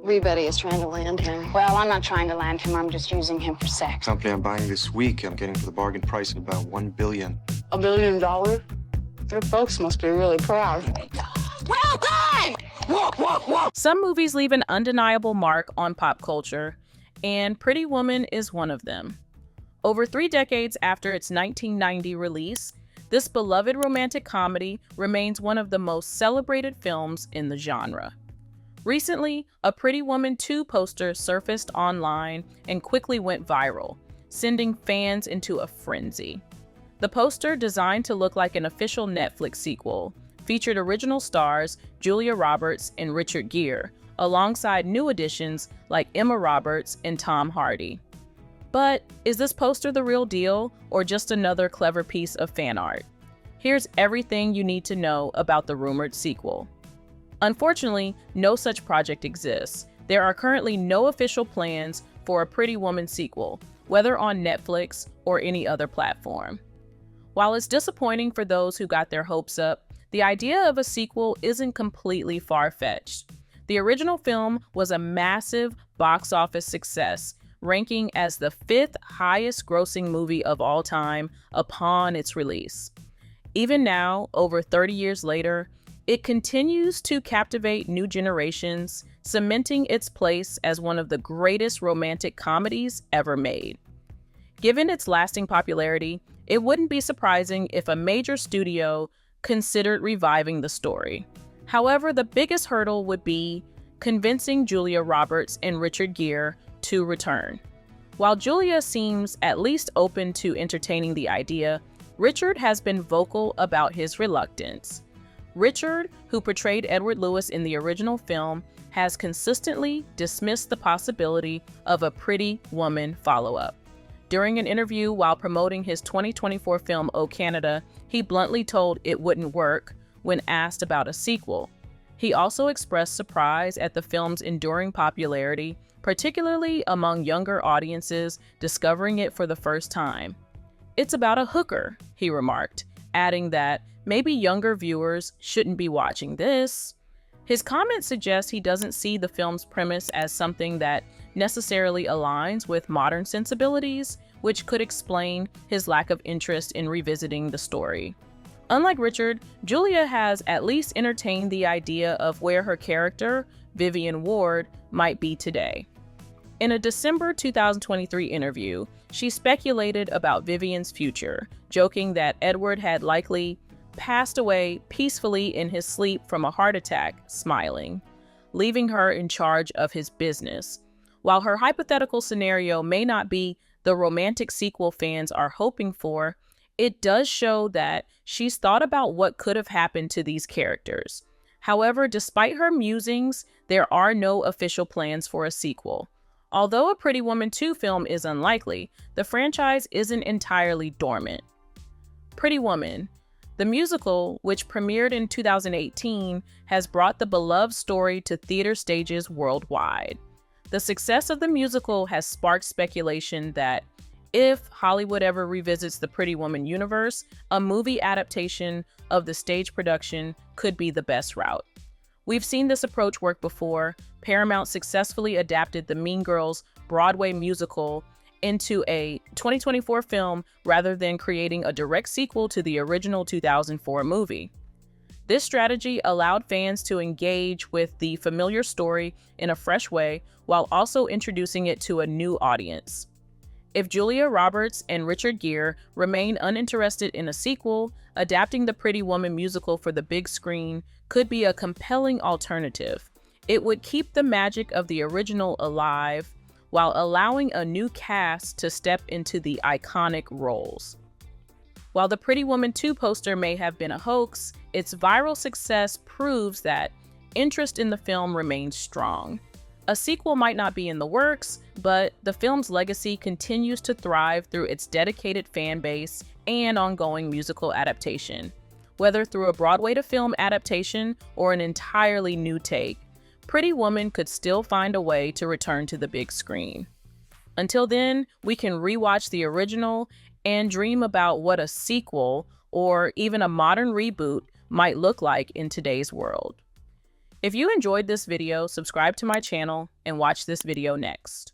Everybody is trying to land him. Well, I'm not trying to land him. I'm just using him for sex. Company I'm buying this week, I'm getting for the bargain price of about $1 billion. $1 billion? Your folks must be really proud. Well done! Some movies leave an undeniable mark on pop culture, and Pretty Woman is one of them. Over 3 decades after its 1990 release, this beloved romantic comedy remains one of the most celebrated films in the genre. Recently, a Pretty Woman 2 poster surfaced online and quickly went viral, sending fans into a frenzy. The poster, designed to look like an official Netflix sequel, featured original stars Julia Roberts and Richard Gere, alongside new additions like Emma Roberts and Tom Hardy. But is this poster the real deal, or just another clever piece of fan art? Here's everything you need to know about the rumored sequel. Unfortunately, no such project exists. There are currently no official plans for a Pretty Woman sequel, whether on Netflix or any other platform. While it's disappointing for those who got their hopes up, the idea of a sequel isn't completely far-fetched. The original film was a massive box office success, ranking as the 5th highest grossing movie of all time upon its release. Even now, over 30 years later, it continues to captivate new generations, cementing its place as one of the greatest romantic comedies ever made. Given its lasting popularity, it wouldn't be surprising if a major studio considered reviving the story. However, the biggest hurdle would be convincing Julia Roberts and Richard Gere to return. While Julia seems at least open to entertaining the idea, Richard has been vocal about his reluctance. Richard, who portrayed Edward Lewis in the original film, has consistently dismissed the possibility of a Pretty Woman follow-up. During an interview while promoting his 2024 film O Canada, he bluntly told it wouldn't work when asked about a sequel. He also expressed surprise at the film's enduring popularity, particularly among younger audiences discovering it for the first time. "It's about a hooker," he remarked, adding that maybe younger viewers shouldn't be watching this. His comment suggests he doesn't see the film's premise as something that necessarily aligns with modern sensibilities, which could explain his lack of interest in revisiting the story. Unlike Richard, Julia has at least entertained the idea of where her character, Vivian Ward, might be today. In a December 2023 interview, she speculated about Vivian's future, joking that Edward had likely passed away peacefully in his sleep from a heart attack, smiling, leaving her in charge of his business. While her hypothetical scenario may not be the romantic sequel fans are hoping for, it does show that she's thought about what could have happened to these characters. However, despite her musings, there are no official plans for a sequel. Although a Pretty Woman 2 film is unlikely, the franchise isn't entirely dormant. Pretty Woman, the musical, which premiered in 2018, has brought the beloved story to theater stages worldwide. The success of the musical has sparked speculation that if Hollywood ever revisits the Pretty Woman universe, a movie adaptation of the stage production could be the best route. We've seen this approach work before. Paramount successfully adapted the Mean Girls Broadway musical into a 2024 film rather than creating a direct sequel to the original 2004 movie. This strategy allowed fans to engage with the familiar story in a fresh way while also introducing it to a new audience. If Julia Roberts and Richard Gere remain uninterested in a sequel, adapting the Pretty Woman musical for the big screen could be a compelling alternative. It would keep the magic of the original alive while allowing a new cast to step into the iconic roles. While the Pretty Woman 2 poster may have been a hoax, its viral success proves that interest in the film remains strong. A sequel might not be in the works, but the film's legacy continues to thrive through its dedicated fan base and ongoing musical adaptation. Whether through a Broadway-to-film adaptation or an entirely new take, Pretty Woman could still find a way to return to the big screen. Until then, we can rewatch the original and dream about what a sequel or even a modern reboot might look like in today's world. If you enjoyed this video, subscribe to my channel and watch this video next.